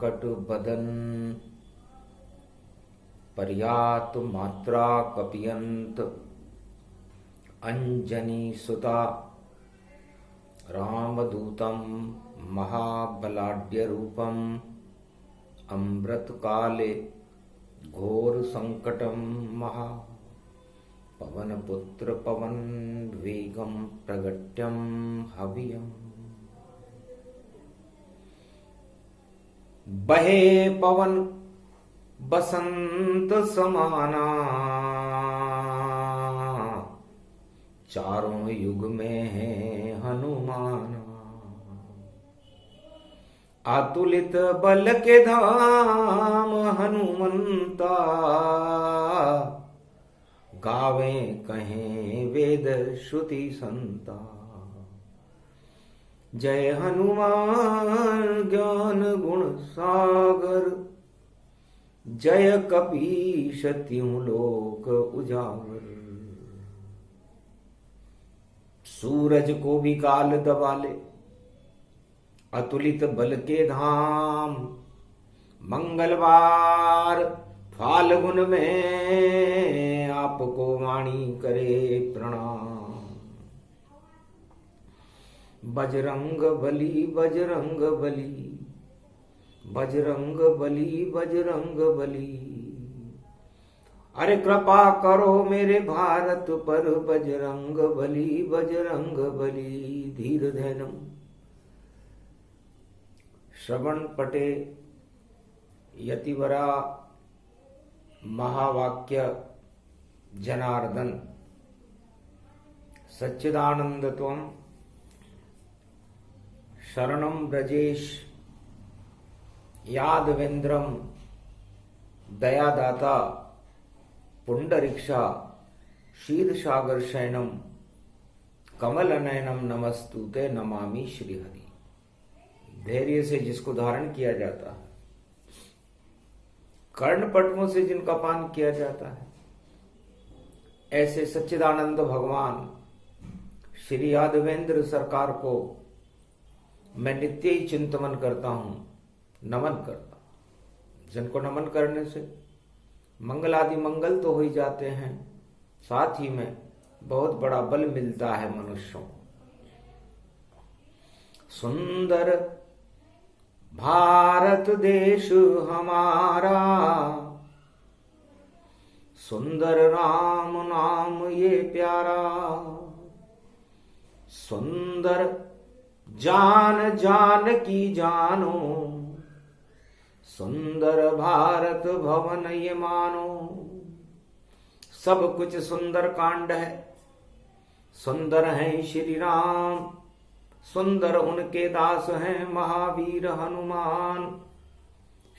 प्रकट बदन पर्यात मात्रा कपियंत अंजनी सुता रामदूतं महाबलाढ्य रूपम अमृत काले घोर संकटम महा पवन पुत्र पवन वेगम प्रगट्यम हवियम बहे पवन बसंत समाना चारों युग में है हनुमान अतुलित बल के धाम हनुमंता गावे कहें वेद श्रुति संता जय हनुमान ज्ञान गुण सागर जय कपीश त्यों लोक उजागर सूरज को भी काल दबा ले अतुलित बल के धाम मंगलवार फाल्गुन में आपको वाणी करे प्रणाम बजरंग बली बजरंग बली बजरंग बली बजरंग बली अरे कृपा करो मेरे भारत पर बजरंग बली धीर धैर्यम श्रवण पटे यतिवरा महावाक्य जनार्दन सच्चिदानंदत्वम शरणं ब्रजेश यादवेंद्रम दयादाता पुंडरीक्षा क्षीरसागर शयनम कमल नयनम नमस्तुते नमामि श्रीहरि। धैर्य से जिसको धारण किया जाता है, कर्णपटमों से जिनका पान किया जाता है, ऐसे सच्चिदानंद भगवान श्री यादवेंद्र सरकार को मैं नित्य ही चिंतन करता हूं, नमन करता हूं। जिनको नमन करने से मंगल आदि मंगल तो हो ही जाते हैं, साथ ही में बहुत बड़ा बल मिलता है मनुष्यों को। सुंदर भारत देश हमारा, सुंदर राम नाम ये प्यारा, सुंदर जान जान की जानो, सुंदर भारत भवन ये मानो। सब कुछ सुंदर कांड है, सुंदर हैं श्री राम, सुंदर उनके दास हैं महावीर हनुमान।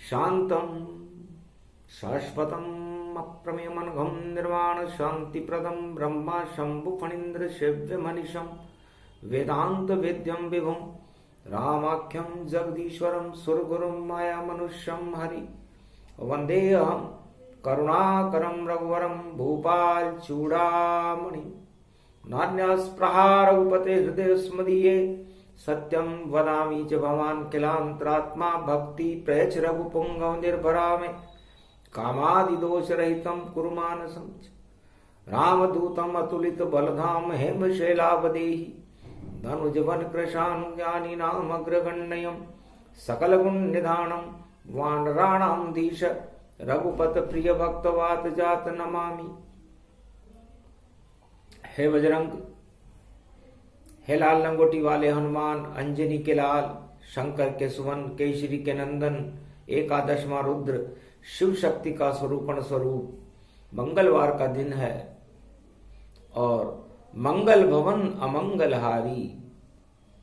शांतम शाश्वतम अप्रमेयम् अनघम् निर्वाण शांति प्रदम ब्रह्मा शंभु फणीन्द्र सेव्य मनीषम वेदांत वेद्यम विभुम रामाख्यम जगदीश्वरम सुरगुरुम माया मनुष्यम हरि। वंदेहम करुणाकरम रघुवरम भूपाल चूड़ामणि। नान्यस्पृहा रघुपते हृदय स्मदीये सत्यम वदामि च भवान् किलांतरात्मा भक्ति प्रयच्छ रघुपुंगव निर्भरा में कामादि दोष रहितम कुरु मानसं रामदूतम अतुलित बलधाम हेम शैलावदेहि धनुजवन कृशानुज्ञानी नाम अग्रगण्यम सकल गुण निधानम वानराणाम धीश रघुपत प्रिय भक्तवात जात नमामि। हे बजरंग, हे लाल लंगोटी वाले हनुमान, अंजनी के लाल, शंकर के सुवन, केसरी के नंदन, एकादशमा रुद्र, शिव शक्ति का स्वरूपण स्वरूप। मंगलवार का दिन है और मंगल भवन अमंगलहारी।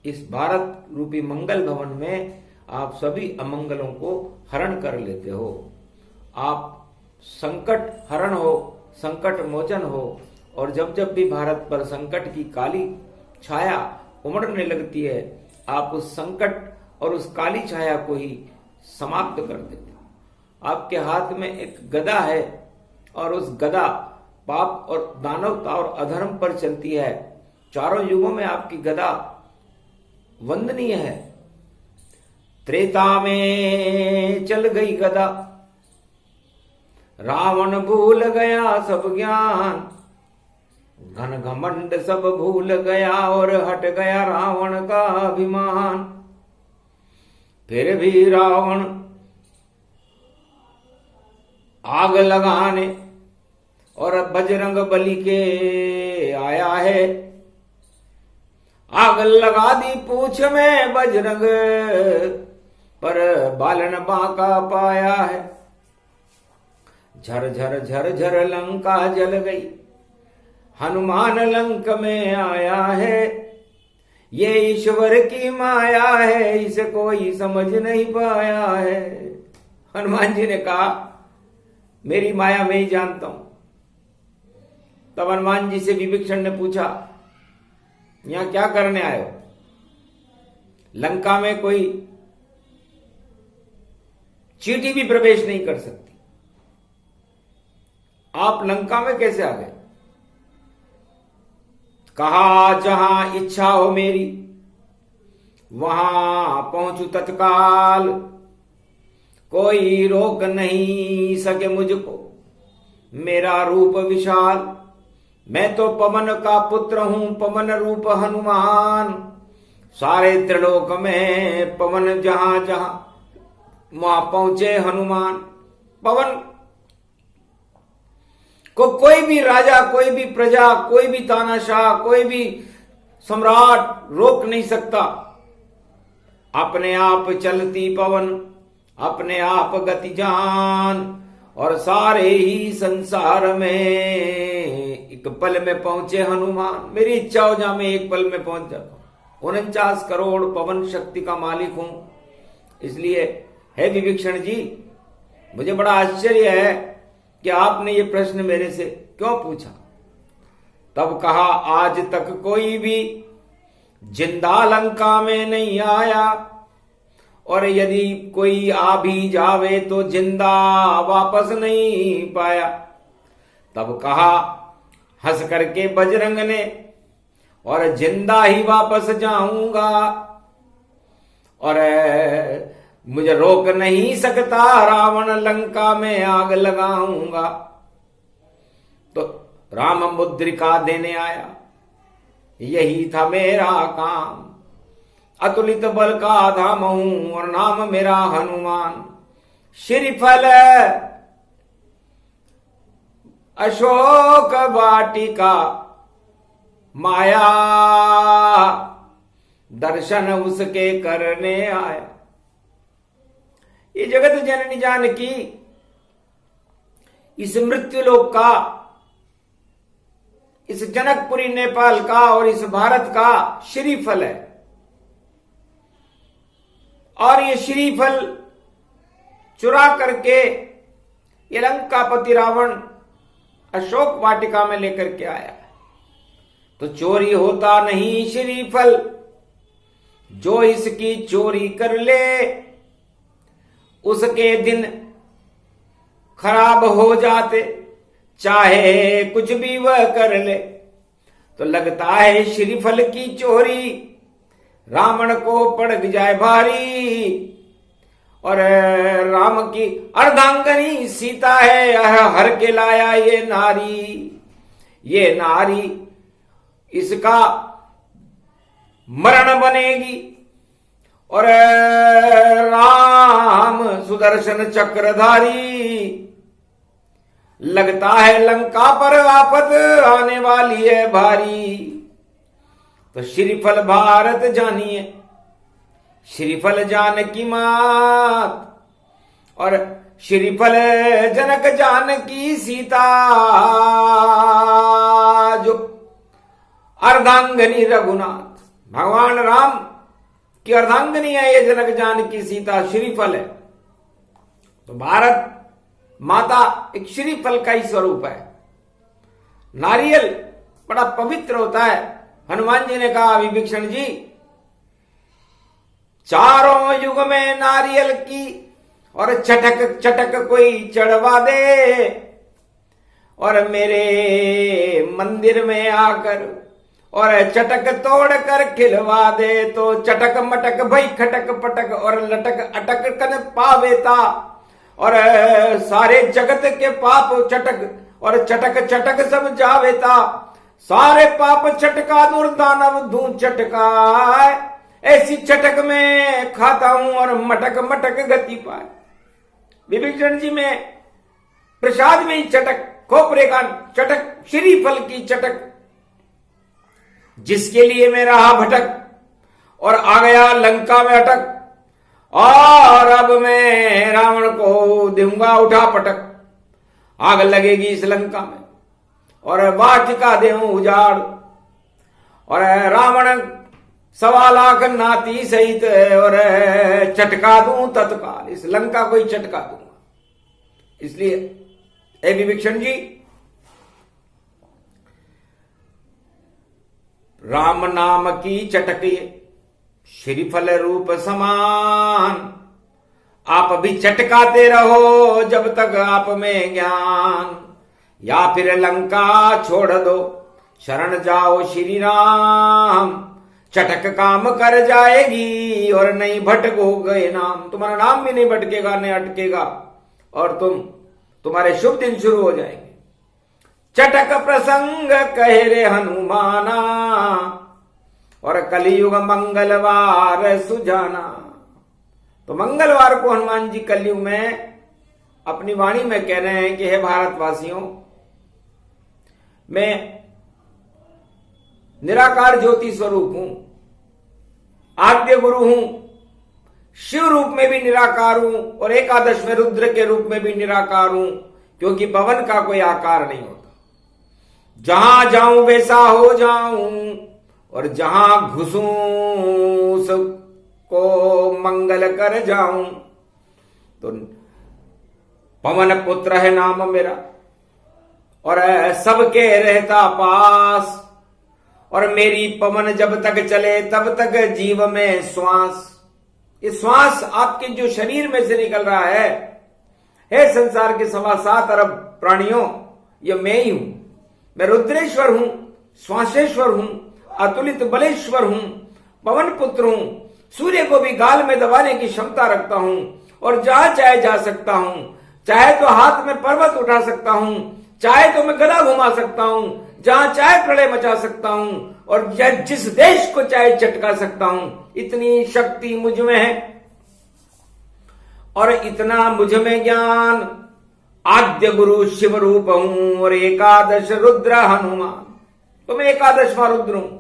इस भारत रूपी मंगल भवन में आप सभी अमंगलों को हरण कर लेते हो। आप संकट हरण हो, संकट मोचन हो। और जब जब भी भारत पर संकट की काली छाया उमड़ने लगती है, आप उस संकट और उस काली छाया को ही समाप्त कर देते हो। आपके हाथ में एक गदा है और उस गदा पाप और दानवता और अधर्म पर चलती है। चारों युगों में आपकी गदा वंदनीय है। त्रेता में चल गई गदा, रावण भूल गया सब ज्ञान, घन घमंड सब भूल गया और हट गया रावण का अभिमान। फिर भी रावण आग लगाने और बजरंग बली के आया है। आग लगा दी पूछ में बजरंग, पर बालन बांका पाया है। झर झर झर झर लंका जल गई, हनुमान लंक में आया है। ये ईश्वर की माया है, इसे कोई समझ नहीं पाया है। हनुमान जी ने कहा मेरी माया मैं ही जानता हूं। तब हनुमान जी से विभीषण ने पूछा यहां क्या करने आए हो? लंका में कोई चींटी भी प्रवेश नहीं कर सकती, आप लंका में कैसे आ गए? कहा जहां इच्छा हो मेरी वहां पहुंचू तत्काल, कोई रोक नहीं सके मुझको मेरा रूप विशाल। मैं तो पवन का पुत्र हूं, पवन रूप हनुमान। सारे त्रिलोक में पवन जहां जहां वहां पहुंचे हनुमान। पवन को कोई भी राजा, कोई भी प्रजा, कोई भी तानाशाह, कोई भी सम्राट रोक नहीं सकता। अपने आप चलती पवन, अपने आप गति जान, और सारे ही संसार में एक पल में पहुंचे हनुमान। मेरी इच्छा हो जा मैं एक पल में पहुंच जाता हूं। 49 करोड़ पवन शक्ति का मालिक हूं। इसलिए है विभीषण जी, मुझे बड़ा आश्चर्य है कि आपने ये प्रश्न मेरे से क्यों पूछा। तब कहा आज तक कोई भी जिंदा लंका में नहीं आया, और यदि कोई आ भी जावे तो जिंदा वापस नहीं पाया। तब कहा हंस करके बजरंग ने, और जिंदा ही वापस जाऊंगा, और मुझे रोक नहीं सकता रावण, लंका में आग लगाऊंगा। तो राम मुद्रिका देने आया, यही था मेरा काम। अतुलित बल का धाम हूं और नाम मेरा हनुमान। श्रीफल अशोक वाटिका माया, दर्शन उसके करने आया। ये जगत जननी जानकी इस मृत्युलोक का, इस जनकपुरी नेपाल का और इस भारत का श्रीफल है। और ये श्रीफल चुरा करके ये लंकापति रावण अशोक वाटिका में लेकर के आया। तो चोरी होता नहीं श्रीफल, जो इसकी चोरी कर ले उसके दिन खराब हो जाते, चाहे कुछ भी वह कर ले। तो लगता है श्रीफल की चोरी रावण को पड़ जाए भारी। और राम की अर्धांगनी सीता है, हर के लाया ये नारी। ये नारी इसका मरण बनेगी, और राम सुदर्शन चक्रधारी। लगता है लंका पर आफत आने वाली है भारी। तो श्रीफल भारत जानिए, श्रीफल जानकी मात, और श्रीफल जनक जानकी सीता, जो अर्धांगनी रघुनाथ भगवान राम की अर्धांगनी है ये जनक जानकी सीता, श्रीफल है। तो भारत माता एक श्रीफल का ही स्वरूप है। नारियल बड़ा पवित्र होता है। हनुमान जी ने कहा विभीषण जी, चारों युग में नारियल की और चटक चटक कोई चढ़वा दे, और मेरे मंदिर में आकर और चटक तोड़ कर खिलवा दे तो चटक मटक भई खटक पटक और लटक अटक कन पावेता और सारे जगत के पाप चटक और चटक चटक सब जावेता सारे पाप चटका दूर दानव दूं चटका ऐसी चटक में खाता हूं और मटक मटक गति पाए। विभीषण जी में प्रसाद में ही चटक, खोपरे का चटक, श्रीफल की चटक, जिसके लिए मैं रहा भटक और आ गया लंका में अटक और अब मैं रावण को दूंगा उठा पटक। आग लगेगी इस लंका में और वाटिका देहूं उजाड़ और रावण 1.25 लाख नाती सहित और चटका दूं तत्काल, इस लंका को ही चटका दूंगा। इसलिए ए विभीषण जी, राम नाम की चटके श्रीफल रूप समान, आप भी चटकाते रहो जब तक आप में ज्ञान, या फिर लंका छोड़ दो शरण जाओ श्री राम, चटक काम कर जाएगी और नहीं भटकोगे नाम, तुम्हारा नाम भी नहीं भटकेगा, नहीं अटकेगा और तुम्हारे शुभ दिन शुरू हो जाएंगे। चटक प्रसंग कहे रे हनुमाना और कलयुग मंगलवार सुजाना। तो मंगलवार को हनुमान जी कलयुग में अपनी वाणी में कह रहे हैं कि हे भारतवासियों, मैं निराकार ज्योति स्वरूप हूं, आद्य गुरु हूं, शिव रूप में भी निराकार हूं और एकादश में रुद्र के रूप में भी निराकार हूं, क्योंकि पवन का कोई आकार नहीं होता। जहां जाऊं वैसा हो जाऊं और जहां घुसूं सबको मंगल कर जाऊं। तो पवन पुत्र है नाम मेरा और सबके रहता पास, और मेरी पवन जब तक चले तब तक जीव में श्वास, ये श्वास आपके जो शरीर में से निकल रहा है संसार के 7.25 अरब प्राणियों, ये मैं ही हूं। मैं रुद्रेश्वर हूं, श्वासेश्वर हूं, अतुलित बलेश्वर हूं, पवन पुत्र हूं, सूर्य को भी गाल में दबाने की क्षमता रखता हूं और जहां चाहे जा सकता हूं। चाहे तो हाथ में पर्वत उठा सकता हूं, चाहे तो मैं गदा घुमा सकता हूं, जहां चाहे प्रलय मचा सकता हूं और जिस देश को चाहे चटका सकता हूं। इतनी शक्ति मुझ में है और इतना मुझ में ज्ञान। आद्य गुरु शिव रूप हूं और एकादश रुद्र हनुमान। तो मैं एकादशवां रुद्र हूं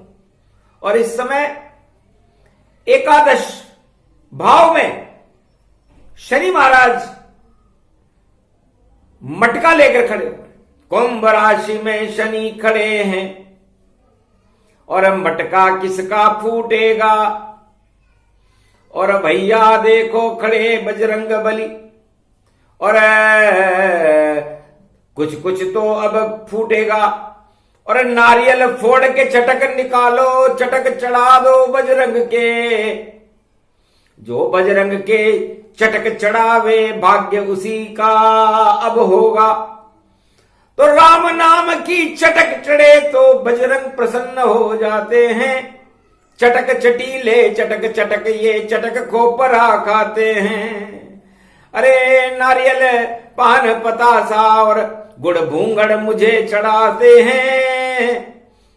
और इस समय एकादश भाव में शनि महाराज मटका लेकर खड़े हुए। कुंभ राशि में शनि खड़े हैं और मटका किसका फूटेगा। और भैया देखो खड़े बजरंग बली और कुछ कुछ तो अब फूटेगा। और नारियल फोड़ के चटक निकालो, चटक चढ़ा दो बजरंग के। जो बजरंग के चटक चढ़ावे भाग्य उसी का अब होगा। तो राम नाम की चटक चढ़े तो बजरंग प्रसन्न हो जाते हैं। चटक चटीले चटक चटक ये चटक खोपरा खाते हैं। अरे नारियल पान पतासा और गुड़ भूंगड़ मुझे चढ़ाते हैं।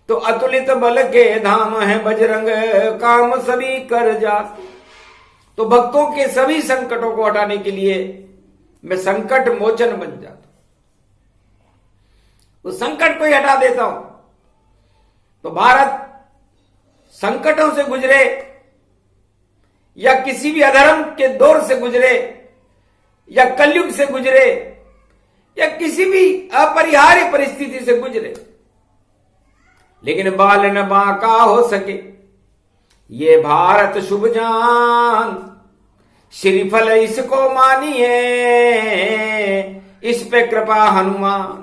तो अतुलित बल के धाम है बजरंग, काम सभी कर जाते। तो भक्तों के सभी संकटों को हटाने के लिए मैं संकट मोचन बन जाता हूं, उस संकट को ही हटा देता हूं। तो भारत संकटों से गुजरे या किसी भी अधर्म के दौर से गुजरे या कलयुग से गुजरे या किसी भी अपरिहार्य परिस्थिति से गुजरे, लेकिन बाल न बांका हो सके ये भारत शुभ जान। श्रीफल इसको मानिए, इस पे कृपा हनुमान।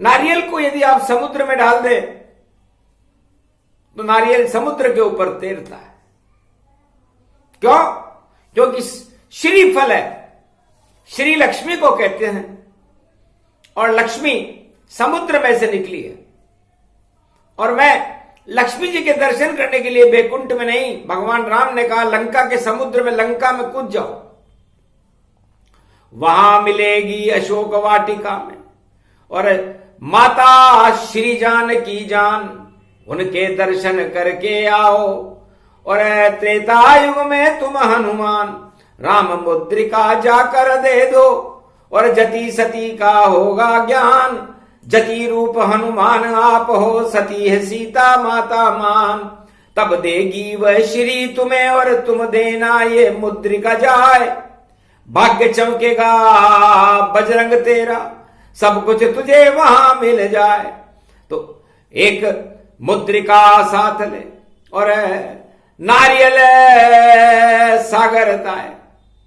नारियल को यदि आप समुद्र में डाल दे तो नारियल समुद्र के ऊपर तैरता है। क्यों? क्योंकि श्रीफल है, श्री लक्ष्मी को कहते हैं और लक्ष्मी समुद्र में से निकली है। और मैं लक्ष्मी जी के दर्शन करने के लिए बैकुंठ में नहीं, भगवान राम ने कहा लंका के समुद्र में, लंका में कूद जाओ, वहां मिलेगी अशोक वाटिका में, और माता श्री जान की जान, उनके दर्शन करके आओ। और त्रेता युग में तुम हनुमान, राम मुद्रिका जाकर दे दो, और जति सती का होगा ज्ञान, जति रूप हनुमान आप हो, सती है सीता माता मान। तब देगी वह श्री तुम्हें, और तुम देना ये मुद्रिका जाए, भाग्य चमकेगा बजरंग तेरा, सब कुछ तुझे वहां मिल जाए। तो एक मुद्रिका साथ ले, और नारियल सागर ताए,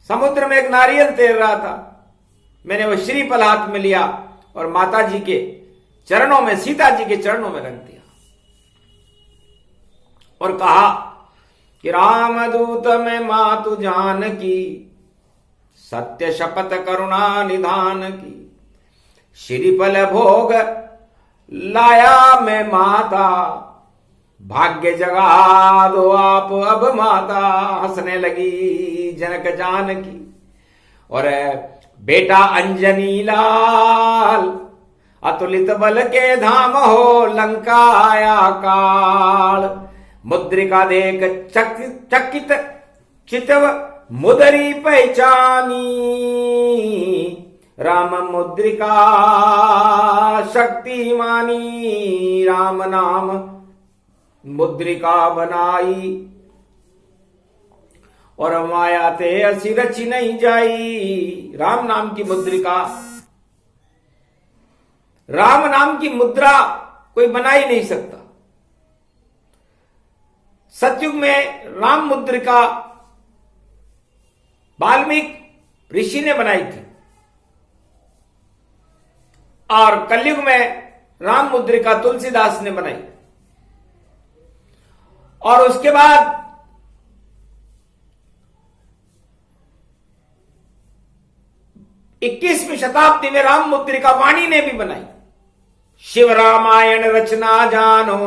समुद्र में एक नारियल तैर रहा था, मैंने वो श्रीफल हाथ में लिया और माता जी के चरणों में, सीता जी के चरणों में रख दिया, और कहा कि रामदूत में मातु जान की, सत्य शपथ करुणा निधान की, श्रीफल भोग लाया मैं माता, भाग्य जगा दो आप अब माता। हंसने लगी जनक जान की, और बेटा अंजनी लाल, अतुलित बल के धाम हो, लंका आया काल। मुद्रिका देख चकित चितव मुदरी पहचानी, राम मुद्रिका शक्तिमानी, राम नाम मुद्रिका बनाई, और माया ते असी रची नहीं जाई। राम नाम की मुद्रिका, राम नाम की मुद्रा कोई बना ही नहीं सकता। सतयुग में राम मुद्रिका वाल्मीकि ऋषि ने बनाई थी, और कलयुग में राम मुद्रिका तुलसीदास ने बनाई, और उसके बाद 21वीं शताब्दी में राम मुद्रिका वाणी ने भी बनाई। शिव रामायण रचना जानो,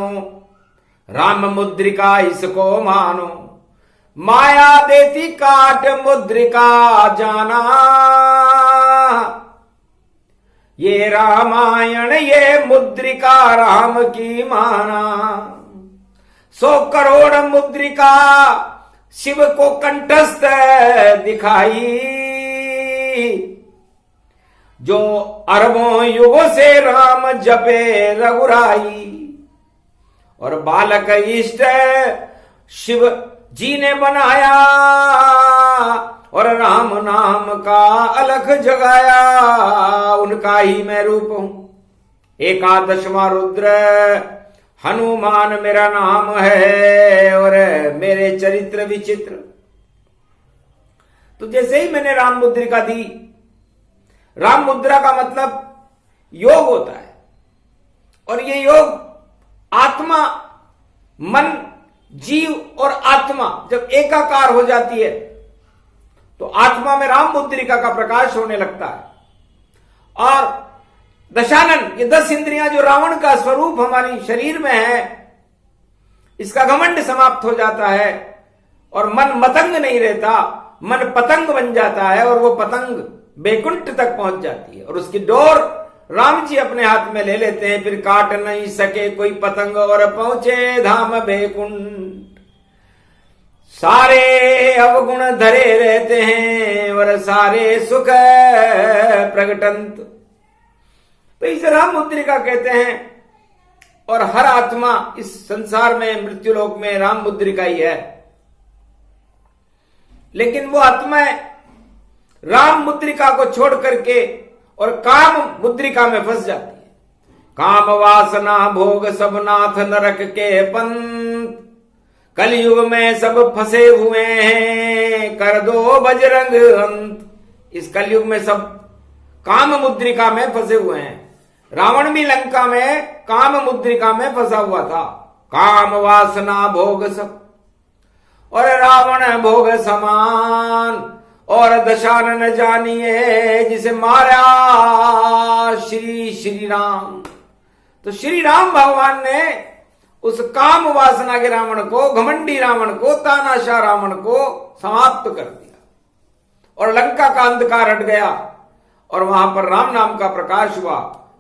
राम मुद्रिका इसको मानो, माया देती काट मुद्रिका जाना, ये रामायण ये मुद्रिका राम की माना। 100 करोड़ मुद्रिका शिव को कंठस्थ दिखाई, जो अरबों युगों से राम जपे रघुराई, और बालक इष्ट शिव जी ने बनाया, और राम नाम का अलख जगाया, उनका ही मैं रूप हूं। एकादशवां रुद्र हनुमान मेरा नाम है, और मेरे चरित्र विचित्र। तो जैसे ही मैंने राम मुद्रिका दी, राम मुद्रा का मतलब योग होता है, और ये योग आत्मा, मन, जीव और आत्मा जब एकाकार हो जाती है, तो आत्मा में राम मुद्रिका का प्रकाश होने लगता है। और दशानन, ये 10 इंद्रियां जो रावण का स्वरूप हमारी शरीर में है, इसका घमंड समाप्त हो जाता है, और मन मतंग नहीं रहता, मन पतंग बन जाता है, और वो पतंग बैकुंठ तक पहुंच जाती है, और उसकी डोर राम जी अपने हाथ में ले लेते हैं। फिर काट नहीं सके कोई पतंग, और पहुंचे धाम बैकुंठ। सारे अवगुण धरे रहते हैं, और सारे सुख प्रगटंत। तो इसे राम मुद्रिका कहते हैं, और हर आत्मा इस संसार में, मृत्युलोक में राम मुद्रिका ही है। लेकिन वो आत्माएं राम मुद्रिका को छोड़ करके और काम मुद्रिका में फंस जाती है। काम वासना भोग सब नाथ नरक के पंथ, कलयुग में सब फंसे हुए हैं, कर दो बजरंग अंत। इस कलयुग में सब काम मुद्रिका में फंसे हुए हैं। रावण भी लंका में काम मुद्रिका में फंसा हुआ था। काम वासना भोग सब, और रावण भोग समान, और दशानन जानिए जिसे मारा श्री राम। तो श्री राम भगवान ने उस काम वासना के रावण को, घमंडी रावण को, तानाशाह रावण को समाप्त कर दिया और लंका का अंधकार हट गया और वहां पर राम नाम का प्रकाश हुआ।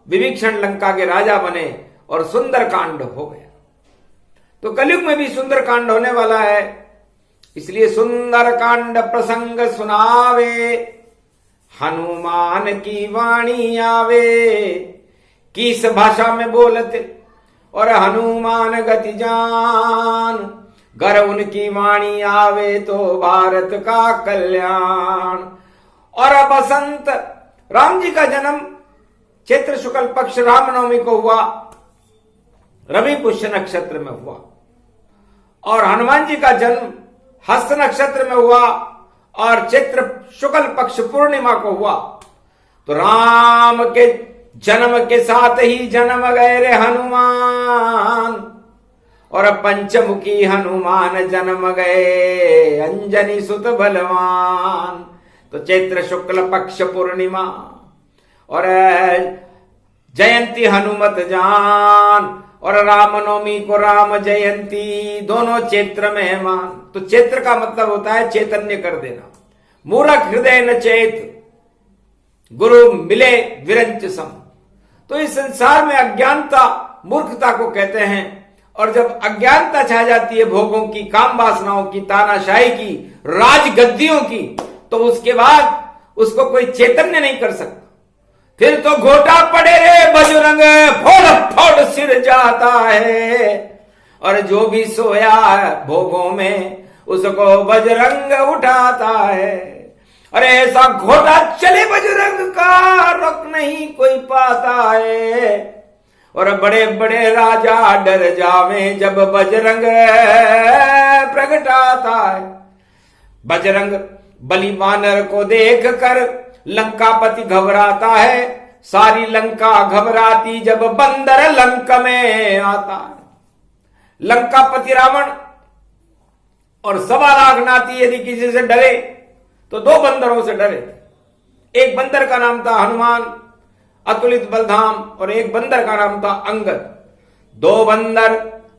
विभीषण लंका के राजा बने और सुंदर कांड हो गया। तो कलयुग में भी सुंदर कांड होने वाला है, इसलिए सुंदर कांड प्रसंग सुनावे, हनुमान की वाणी आवे। किस भाषा में बोलते और हनुमान गति जान, गर उनकी वाणी आवे तो भारत का कल्याण। और बसंत, राम जी का जन्म चैत्र शुक्ल पक्ष रामनवमी को हुआ, रवि पुष्य नक्षत्र में हुआ। और हनुमान जी का जन्म हस्त नक्षत्र में हुआ और चैत्र शुक्ल पक्ष पूर्णिमा को हुआ। तो राम के जन्म के साथ ही जन्म गए रे हनुमान, और पंचमुखी हनुमान जन्म गए अंजनी सुत बलवान। तो चैत्र शुक्ल पक्ष पूर्णिमा और जयंती हनुमत जान, और रामनवमी को राम जयंती, दोनों चैत्र में है मान। तो चैत्र का मतलब होता है चैतन्य कर देना। मूरख हृदय न चेत, गुरु मिले विरंच सम। तो इस संसार में अज्ञानता मूर्खता को कहते हैं, और जब अज्ञानता छा जाती है भोगों की, काम वासनाओं की, तानाशाही की, राजगद्दियों की, तो उसके बाद उसको कोई चैतन्य नहीं कर सकता। फिर तो घोटा पड़े रे बजरंग, फोड़ फोड़ सिर जाता है, और जो भी सोया भोगों में उसको बजरंग उठाता है। अरे ऐसा घोटा चले बजरंग का, रोक नहीं कोई पाता है। और बड़े बड़े राजा डर जावे जब बजरंग प्रगटाता है। बजरंग बलि वानर को देख कर लंकापति घबराता है, सारी लंका घबराती जब बंदर लंक में आता है। लंकापति रावण और 1.25 लाख नाती यदि किसी से डरे तो 2 बंदरों से डरे थे। एक बंदर का नाम था हनुमान, अतुलित बलधाम, और एक बंदर का नाम था अंगद। 2 बंदर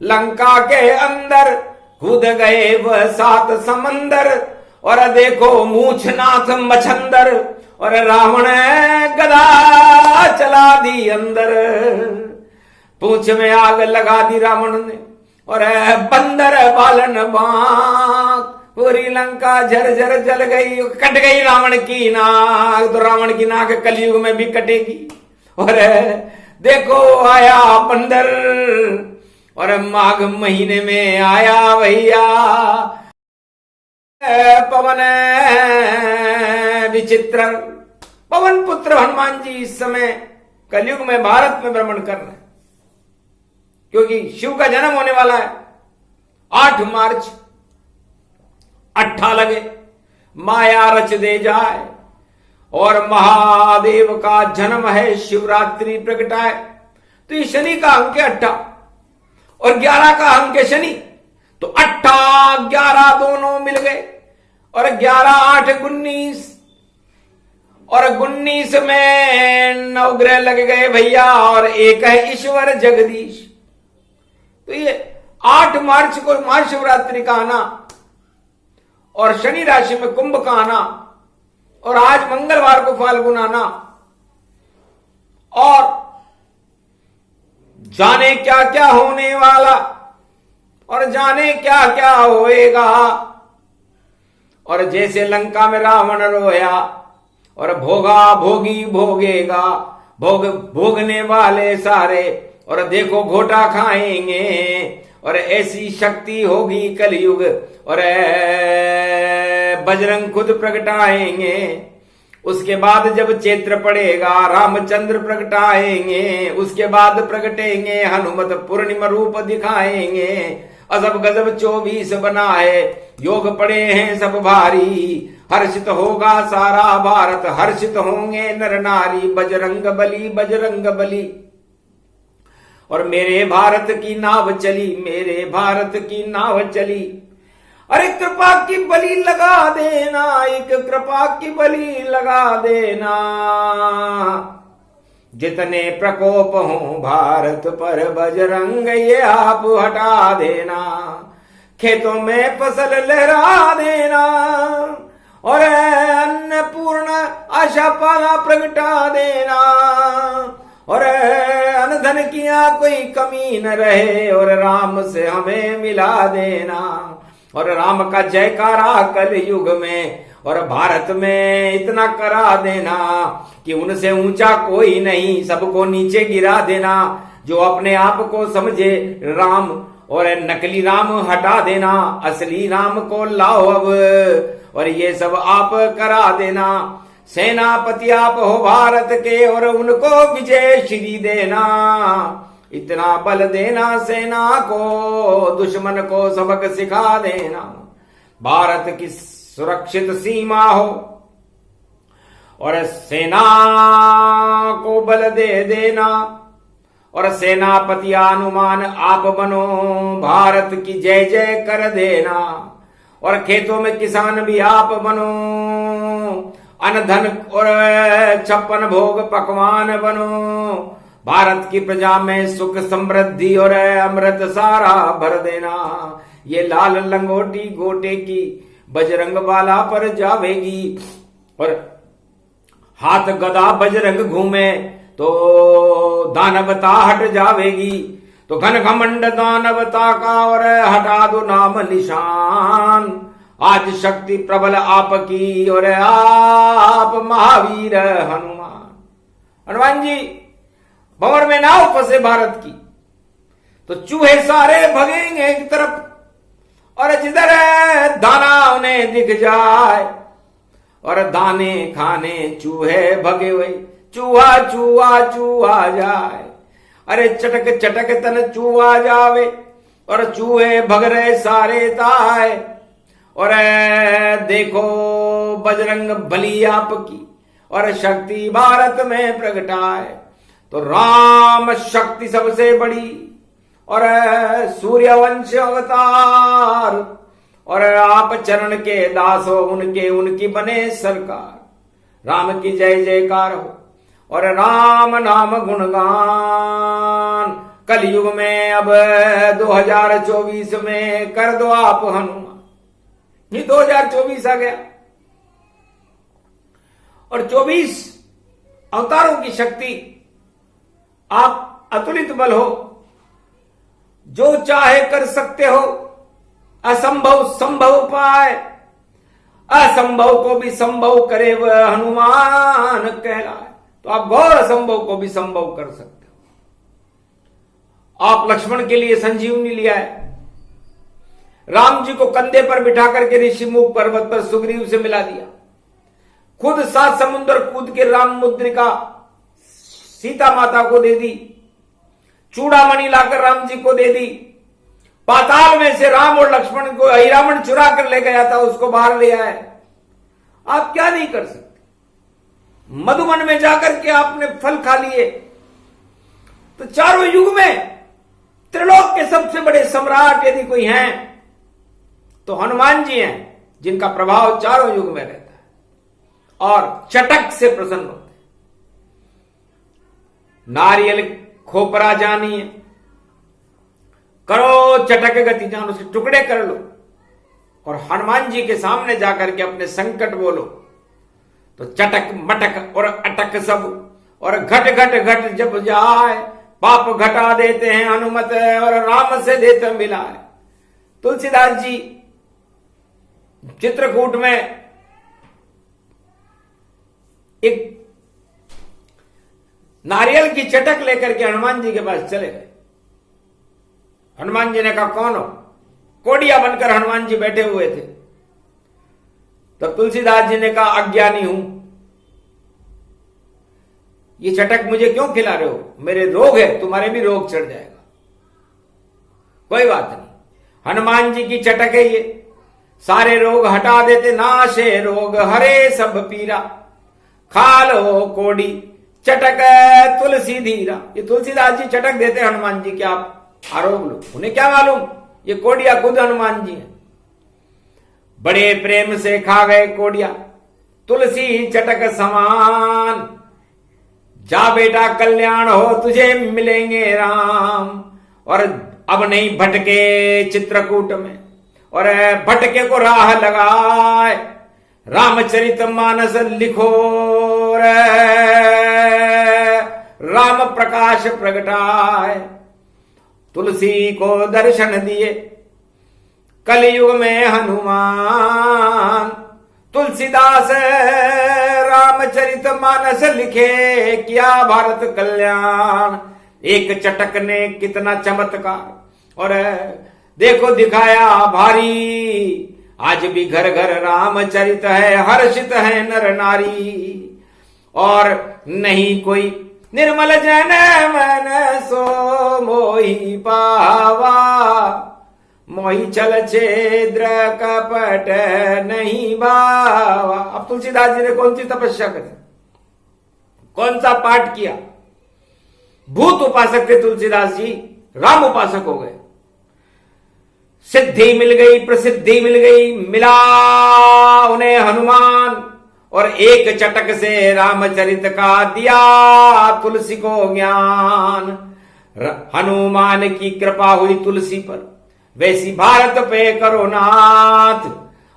लंका के अंदर कूद गए वह 7 समंदर, और देखो मूछनाथ मछंदर, और रावण गदा चला दी अंदर। पूंछ में आग लगा दी रावण ने, और बंदर बालन बांक, पूरी लंका झरझर जल गई, कट गई रावण की नाक। तो रावण की नाक कलयुग में भी कटेगी। और देखो आया बंदर, और माघ महीने में आया भैया पवन विचित्र। पवन पुत्र हनुमान जी इस समय कलयुग में भारत में भ्रमण कर रहे हैं, क्योंकि शिव का जन्म होने वाला है 8 मार्च। 8 लगे माया रच दे जाए, और महादेव का जन्म है, शिवरात्रि प्रगटाए। तो ये शनि का अंक है 8, और 11 का अंक है शनि। तो 8, 11 दोनों मिल गए, और 11, 8, 19, और 19 में 9 ग्रह लग गए भैया, और एक है ईश्वर जगदीश। तो ये 8 मार्च को महाशिवरात्रि का आना, और शनि राशि में कुंभ का आना, और आज मंगलवार को फाल्गुन आना, और जाने क्या क्या होने वाला, और जाने क्या क्या होएगा। और जैसे लंका में रावण रोया, और भोगा भोगी भोगेगा, भोग भोगने वाले सारे, और देखो घोटा खाएंगे, और ऐसी शक्ति होगी कलयुग, और बजरंग खुद प्रगटाएंगे। उसके बाद जब चैत्र पड़ेगा रामचंद्र प्रगटाएंगे, उसके बाद प्रगटेंगे हनुमत पूर्णिमा रूप दिखाएंगे। अजब गजब 24 बना है, योग पड़े हैं सब भारी, हर्षित होगा सारा भारत, हर्षित होंगे नर नारी, बजरंग बली बजरंग बली। और मेरे भारत की नाव चली, मेरे भारत की नाव चली, अरे कृपा की बलि लगा देना, एक कृपा की बलि लगा देना। जितने प्रकोप हो भारत पर बजरंग ये आप हटा देना, खेतों में फसल लहरा देना और अन्नपूर्ण आशा पाना प्रगटा देना और अनधन की कोई कमी न रहे और राम से हमें मिला देना और राम का जयकारा कल युग में और भारत में इतना करा देना कि उनसे ऊंचा कोई नहीं, सबको नीचे गिरा देना। जो अपने आप को समझे राम और नकली राम हटा देना, असली राम को लाओ अब और ये सब आप करा देना। सेनापति आप हो भारत के और उनको विजय श्री देना, इतना बल देना सेना को, दुश्मन को सबक सिखा देना। भारत की सुरक्षित सीमा हो और सेना को बल दे देना और सेनापति हनुमान आप बनो, भारत की जय जय कर देना और खेतों में किसान भी आप बनो, अनधन और 56 भोग पकवान बनो, भारत की प्रजा में सुख समृद्धि और अमृत सारा भर देना। ये लाल लंगोटी गोटे की बजरंग बाला पर जावेगी और हाथ गदा बजरंग घूमे तो दानवता हट जावेगी। तो घन घमंड दानवता का और हटा दो नाम निशान, आज शक्ति प्रबल आपकी और आप महावीर हनुमान। हनुमान जी भंवर में नाव फंसे भारत की तो चूहे सारे भगेंगे एक तरफ और जिधर दाना उन्हें दिख जाए और दाने खाने चूहे भगे हुए, चूहा चूहा चूहा जाए। अरे चटक चटक तन चूहा जावे और चूहे भग रहे सारे ताए और देखो बजरंग बली आपकी और शक्ति भारत में प्रगटाए। तो राम शक्ति सबसे बड़ी और सूर्यवंश अवतार और आप चरण के दास हो उनके, उनकी बने सरकार। राम की जय जयकार हो और राम नाम गुणगान कलयुग में अब 2024 में कर दो आप हनुमान। ये 2024 आ गया और 24 अवतारों की शक्ति, आप अतुलित बल हो, जो चाहे कर सकते हो, असंभव संभव पाए, असंभव को भी संभव करे वह हनुमान कहलाए। तो आप घोर असंभव को भी संभव कर सकते हो। आप लक्ष्मण के लिए संजीवनी लिया है, राम जी को कंधे पर बिठा करके ऋषिमुख पर्वत पर सुग्रीव से मिला दिया, खुद 7 समुद्र कूद के राम मुद्रिका सीता माता को दे दी, चूड़ामणि लाकर राम जी को दे दी, पाताल में से राम और लक्ष्मण को हिरामण चुरा कर ले गया था उसको बाहर ले आए। आप क्या नहीं कर सकते? मधुवन में जाकर के आपने फल खा लिए। तो चारों युग में त्रिलोक के सबसे बड़े सम्राट यदि कोई हैं तो हनुमान जी हैं, जिनका प्रभाव चारों युग में रहता है और चटक से प्रसन्न होते हैं। नारियल खोपरा जानिए, करो चटक गति जान, उसके टुकड़े कर लो और हनुमान जी के सामने जाकर के अपने संकट बोलो तो चटक मटक और अटक सब और घट घट घट जब जाए, पाप घटा देते हैं हनुमत और राम से देते मिलाए। तुलसीदास जी चित्रकूट में एक नारियल की चटक लेकर के हनुमान जी के पास चले गए। हनुमान जी ने कहा कौन हो? कोडिया बनकर हनुमान जी बैठे हुए थे। तब तुलसीदास जी ने कहा अज्ञानी हूं, ये चटक मुझे क्यों खिला रहे हो? मेरे रोग है, तुम्हारे भी रोग चढ़ जाएगा। कोई बात नहीं, हनुमान जी की चटक है ये, सारे रोग हटा देते, नाशे रोग हरे सब पीरा, खा लो कोडी चटक तुलसी धीरा। ये तुलसीदास जी चटक देते हनुमान जी के, आप आरोग लो। उन्हें क्या मालूम ये कोडिया खुद हनुमान जी हैं। बड़े प्रेम से खा गए कोडिया, तुलसी चटक समान, जा बेटा कल्याण हो तुझे मिलेंगे राम। और अब नहीं भटके चित्रकूट में, और भटके को राह लगाए, रामचरित मानस लिखो रे, राम प्रकाश प्रगटाए। तुलसी को दर्शन दिए कलयुग में हनुमान, तुलसीदास रामचरित मानस लिखे, किया भारत कल्याण। एक चटक ने कितना चमत्कार, और देखो दिखाया भारी, आज भी घर घर रामचरित है, हर्षित है नर नारी। और नहीं कोई निर्मल जन मन सो मोहि पावा, मोहि छल छेद्र कपट नहीं भावा। अब तुलसीदास जी ने कौन सी तपस्या करी, कौन सा पाठ किया? भूत उपासक थे तुलसीदास जी, राम उपासक हो गए। सिद्धि मिल गई, प्रसिद्धि मिल गई, मिला उन्हें हनुमान, और एक चटक से रामचरित का दिया तुलसी को ज्ञान। हनुमान की कृपा हुई तुलसी पर, वैसी भारत पे करो नाथ।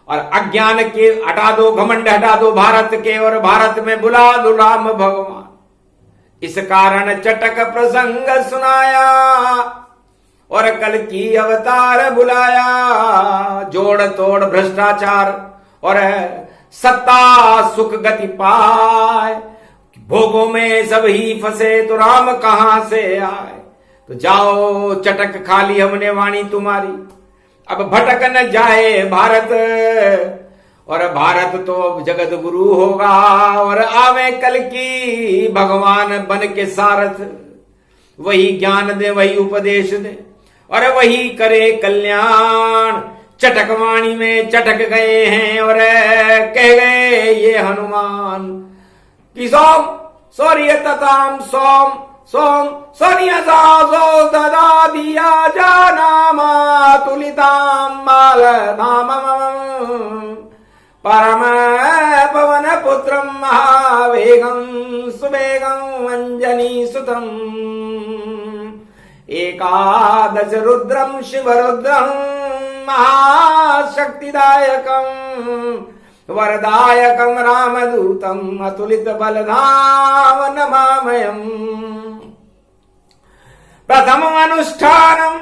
और अज्ञान के हटा दो, घमंड हटा दो भारत के, और भारत में बुला दो राम भगवान। इस कारण चटक प्रसंग सुनाया, और कल की अवतार बुलाया। जोड़ तोड़ भ्रष्टाचार और सत्ता सुख गति पाए, भोगों में सब ही फंसे तो राम कहां से आए। तो जाओ चटक खाली हमने वाणी तुम्हारी, अब भटक न जाए भारत, और भारत तो जगत गुरु होगा, और आवे कल की भगवान बन के सारथ। वही ज्ञान दे, वही उपदेश दे, और वही करे कल्याण। चटक वाणी में चटक गए हैं, और कह गए ये हनुमान कि सोम सौर्य तताम सोम सोम सौर्य सासो ददा दिया जानामा तुलिताम माल नाम परम पवन पुत्रम महावेगं सुवेगं अंजनी सुतम एकादश रुद्रम शिवरुद्रम महाशक्तिदायकम वरदायकम रामदूतम अतुलित बलधाम नमामयम। प्रथम अनुष्ठानम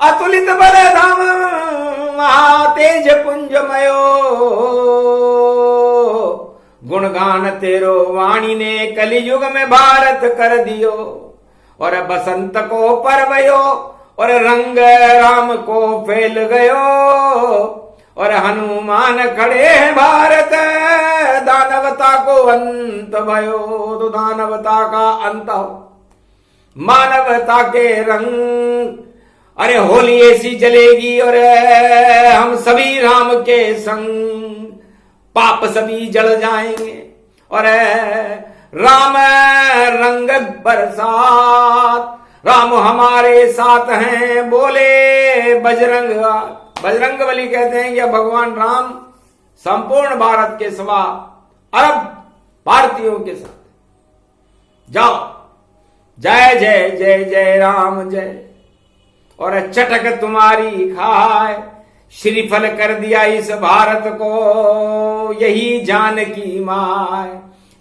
अतुलित बलधाम महातेज पुंजमयो, गुणगान तेरो वाणी ने कलियुग में भारत कर दियो। और बसंत को परवयो, और रंग राम को फैल गयो, और हनुमान खड़े हैं भारत, दानवता को अंत भयो। तो दानवता का अंत हो, मानवता के रंग। अरे होली ऐसी जलेगी, और हम सभी राम के संग, पाप सभी जल जाएंगे, और राम रंग बरसात। राम हमारे साथ हैं, बोले बजरंग। बजरंग बली कहते हैं कि भगवान राम संपूर्ण भारत के सवा अरब भारतीयों के साथ। जाओ जय जय जय जय राम जय। और चटक तुम्हारी खाए, श्रीफल कर दिया इस भारत को, यही जानकी माय।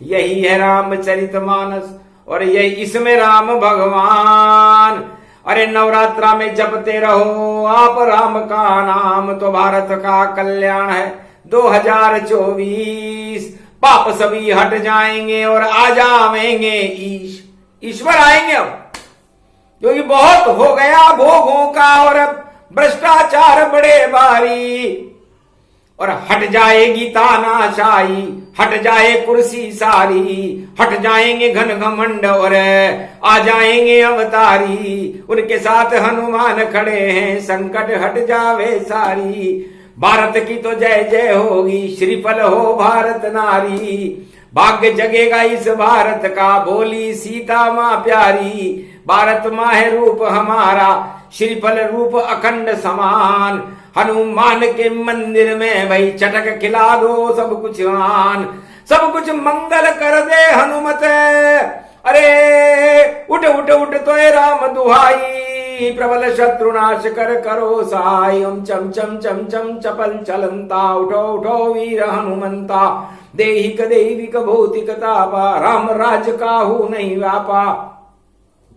यही है रामचरितमानस, और ये इसमें राम भगवान। अरे नवरात्रा में जपते रहो आप राम का नाम, तो भारत का कल्याण है 2024। पाप सभी हट जाएंगे, और आ जाएंगे ईश्वर आएंगे अब, क्योंकि बहुत हो गया भोगों का, और भ्रष्टाचार बड़े भारी। और हट जाएगी तानाशाही, हट जाए कुर्सी सारी, हट जाएंगे घन घमंड, और आ जाएंगे अवतारी। उनके साथ हनुमान खड़े हैं, संकट हट जावे सारी। भारत की तो जय जय होगी, श्रीफल हो भारत नारी। भाग्य जगेगा इस भारत का, बोली सीता माँ प्यारी। भारत माँ है रूप हमारा, श्रीफल रूप अखंड समान। हनुमान के मंदिर में भाई चटक खिला दो सब कुछ आन, सब कुछ मंगल कर दे हनुमत। अरे उठ उठ उठ तो राम दुहाई, प्रबल शत्रुनाश कर करो सहाय। ओम चम चम चम चम चपल चलंता, उठो उठो वीर हनुमंता। देहिक दैविक भौतिक तापा, राम राज काहू नहीं व्यापा।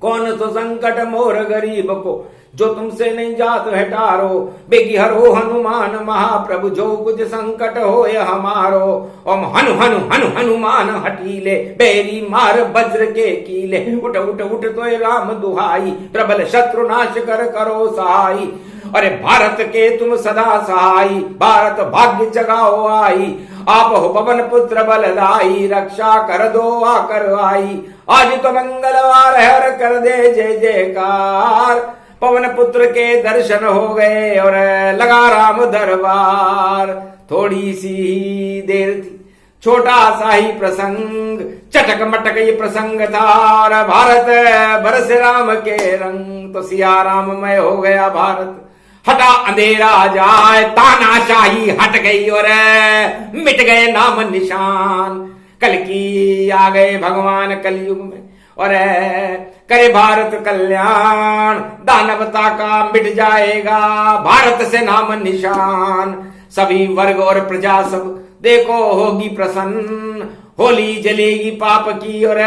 कौन सो संकट मोर गरीब को, जो तुमसे नहीं जात है टारो। बेगी हरो हनुमान महाप्रभु, जो कुछ संकट हो यह हमारो। ओम हनु हनु हनु हनुमान हटीले, बेरी मार वज्र के कीले। उठ उठ उठ तो राम दुहाई, प्रबल शत्रुनाश कर करो सहाई। अरे भारत के तुम सदा सहाई, भारत भाग्य जगाओ आई। आप हो पवन पुत्र बलदाई, रक्षा कर दो आकर आई। आज तो मंगलवार है और कर दे जय जयकार। पवन पुत्र के दर्शन हो गए और लगा राम दरबार। थोड़ी सी देर थी, छोटा सा ही प्रसंग, चटक मटक ये प्रसंग था। भारत बरस राम के रंग, तो सिया राममय हो गया भारत। हटा अंधेरा जाए, तानाशाही हट गई और मिट गए नाम निशान। कल की आ गए भगवान कलयुग में और करे भारत कल्याण। दानवता का मिट जाएगा भारत से नाम निशान। सभी वर्ग और प्रजा सब देखो होगी प्रसन्न, होली जलेगी पाप की और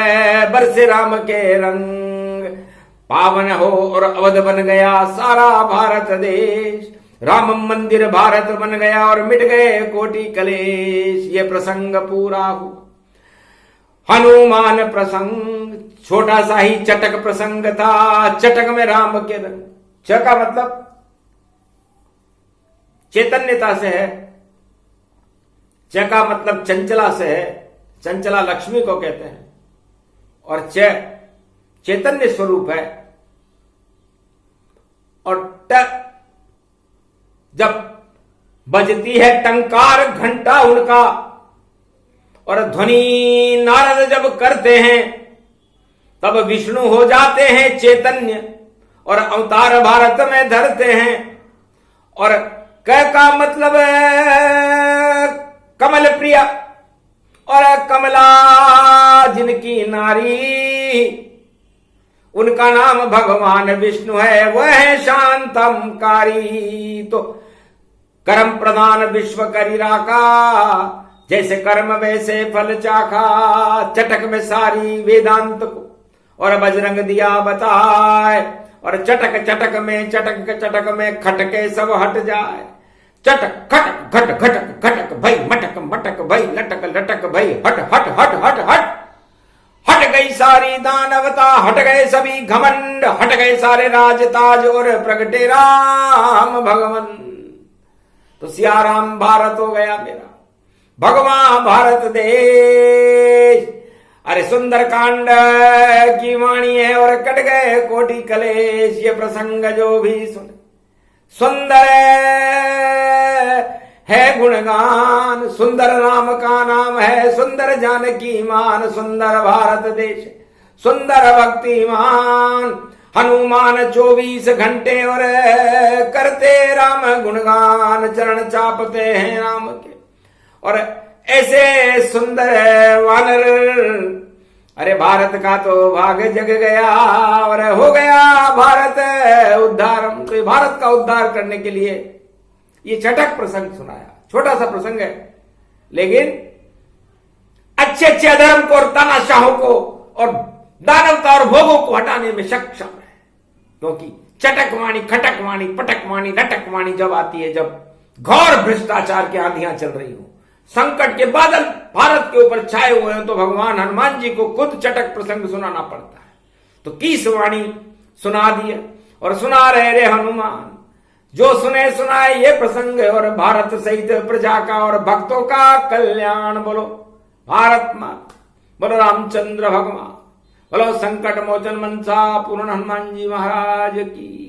बरसे राम के रंग। पावन हो और अवध बन गया सारा भारत देश, राम मंदिर भारत बन गया और मिट गए कोटि कलेश। ये प्रसंग पूरा हुआ हनुमान प्रसंग, छोटा सा ही चटक प्रसंग था। चटक में राम के रंग, च का मतलब चैतन्यता से है, च का मतलब चंचला से है, चंचला लक्ष्मी को कहते हैं। और च चैतन्य स्वरूप है। और ट जब बजती है टंकार घंटा उनका और ध्वनि नारद जब करते हैं, तब विष्णु हो जाते हैं चैतन्य और अवतार भारत में धरते हैं। और क का मतलब कमल प्रिया और कमला जिनकी नारी, उनका नाम भगवान विष्णु है, वह है शांतमकारी। तो कर्म प्रदान विश्व करीरा का, जैसे कर्म वैसे फल चाखा। चटक में सारी वेदांत को और बजरंग दिया बताए। और चटक चटक में खटके सब हट जाए। चटक खटक घट घटक घटक भई मटक मटक भई लटक लटक भई हट हट हट हट हट। हट गई सारी दानवता, हट गए सभी घमंड, हट गए सारे राजताज और प्रगटे राम भगवन। तो सिया राम भारत हो गया मेरा, भगवान भारत देश। अरे सुंदर कांड की वाणी है और कट गए कोटि कलेश। ये प्रसंग जो भी सुने सुंदर है गुणगान। सुंदर राम का नाम है, सुंदर जानकी मान। सुंदर भारत देश, सुंदर भक्तिमान। हनुमान 24 घंटे और करते राम गुणगान। चरण चापते हैं राम के और ऐसे सुंदर वानर। अरे भारत का तो भाग जग गया और हो गया भारत उद्धार। तो भारत का उद्धार करने के लिए ये चटक प्रसंग सुनाया। छोटा सा प्रसंग है, लेकिन अच्छे अच्छे अधर्म को और तानाशाहों को और दानवता और भोगों को हटाने में सक्षम है। क्योंकि चटकवाणी, खटकवाणी, पटकवाणी, लटकवाणी जब आती है, जब घोर भ्रष्टाचार की आंधियां चल रही हो, संकट के बादल भारत के ऊपर छाए हुए हैं, तो भगवान हनुमान जी को खुद चटक प्रसंग सुनाना पड़ता है। तो किस वाणी सुना दिया और सुना रहे हनुमान। जो सुने सुनाए ये प्रसंग है और भारत सहित प्रजा का और भक्तों का कल्याण। बोलो भारत माता, बोलो रामचंद्र भगवान, बोलो संकट मोचन मनसा पूर्ण हनुमान जी महाराज की।